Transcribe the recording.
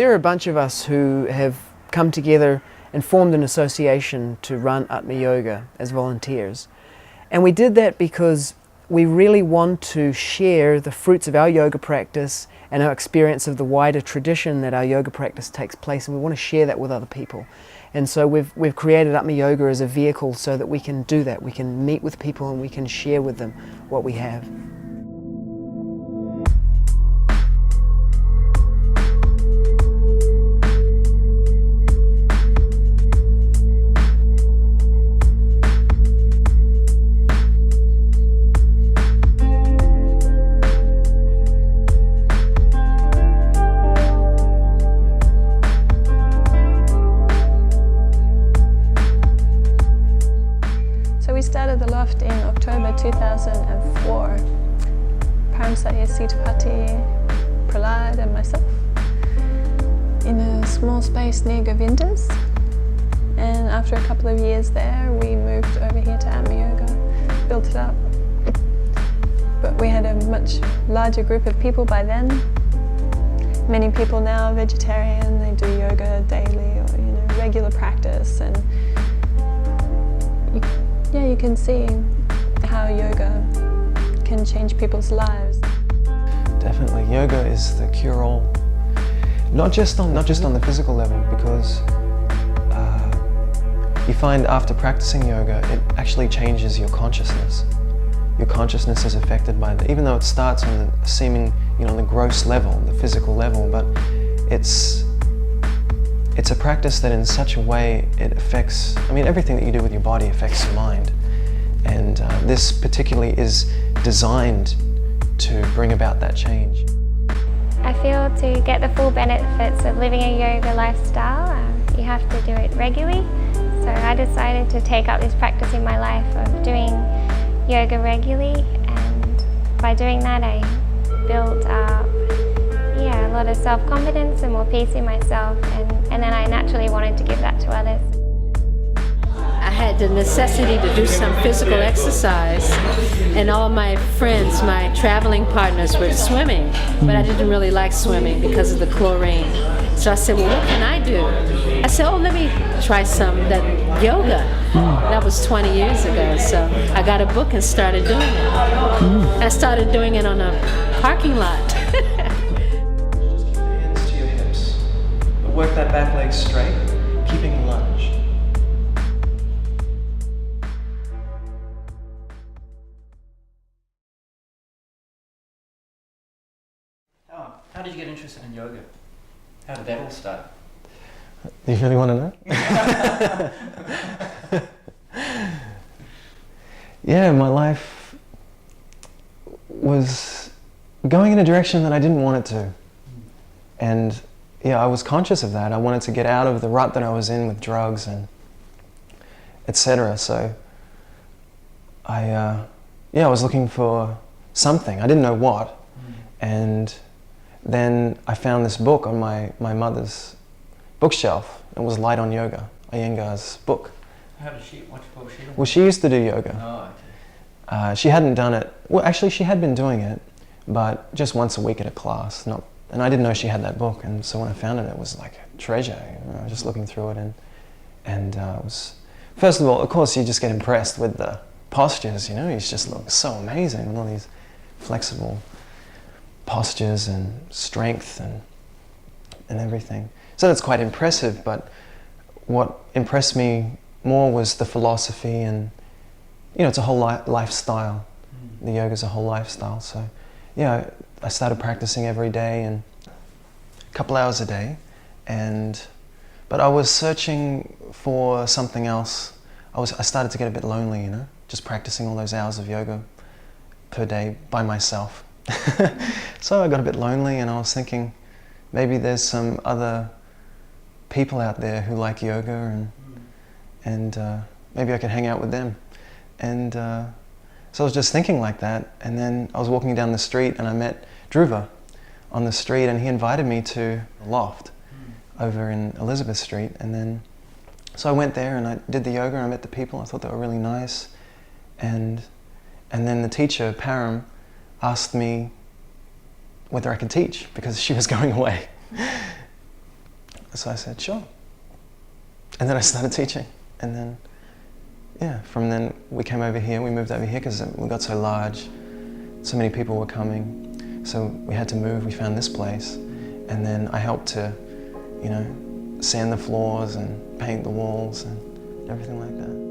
There are a bunch of us who have come together and formed an association to run Atma Yoga as volunteers. And we did that because we really want to share the fruits of our yoga practice and our experience of the wider tradition that our yoga practice takes place, and we want to share that with other people. And so we've created Atma Yoga as a vehicle so that we can do that. We can meet with people and we can share with them what we have. We started the loft in October 2004. Paramsaya, Sitapati, Prahlad and myself in a small space near Govinda's. And after a couple of years there, we moved over here to Atma Yoga, built it up. But we had a much larger group of people by then. Many people now are vegetarian, they do yoga daily or regular practice, and yeah, you can see how yoga can change people's lives. Definitely, yoga is the cure-all. Not just on the physical level, because you find after practicing yoga, it actually changes your consciousness. Your consciousness is affected by it, even though it starts on the seeming, on the gross level, the physical level, but it's a practice that in such a way it affects, everything that you do with your body affects your mind. And this particularly is designed to bring about that change. I feel to get the full benefits of living a yoga lifestyle, you have to do it regularly. So I decided to take up this practice in my life of doing yoga regularly, and by doing that I built up a lot of self-confidence and more peace in myself, and then I naturally wanted to give that to others. I had the necessity to do some physical exercise, and all my friends, my traveling partners, were swimming, but I didn't really like swimming because of the chlorine. So I said, well, what can I do? I said, oh, let me try some yoga. That was 20 years ago, so I got a book and started doing it. I started doing it on a parking lot. Work that back leg straight, keeping the lunge. How did you get interested in yoga? How did that all start? Do you really want to know? Yeah, my life was going in a direction that I didn't want it to. And yeah, I was conscious of that. I wanted to get out of the rut that I was in with drugs and etc. So I was looking for something. I didn't know what. And then I found this book on my mother's bookshelf. It was Light on Yoga, Iyengar's book. How did she, what was she doing? Well, she used to do yoga. Oh, okay. She hadn't done it. Well, actually, she had been doing it, but just once a week at a class, and I didn't know she had that book, and so when I found it, it was like a treasure. I was just looking through it, and it was, first of all, of course, you just get impressed with the postures, he just looks so amazing with all these flexible postures and strength and everything. So that's quite impressive, but what impressed me more was the philosophy, and it's a whole lifestyle. The yoga's a whole lifestyle, so yeah, I started practicing every day and a couple hours a day, but I was searching for something else. I started to get a bit lonely, just practicing all those hours of yoga per day by myself. So I got a bit lonely, and I was thinking maybe there's some other people out there who like yoga, and maybe I could hang out with them. And so I was just thinking like that, and then I was walking down the street and I met Dhruva on the street, and he invited me to a loft over in Elizabeth Street, and then so I went there and I did the yoga and I met the people. I thought they were really nice, and then the teacher, Param, asked me whether I could teach because she was going away. So I said, sure. And then I started teaching. And then, yeah, from then we came over here, we moved over here because we got so large, so many people were coming. So we had to move, we found this place. And then I helped to, you know, sand the floors and paint the walls and everything like that.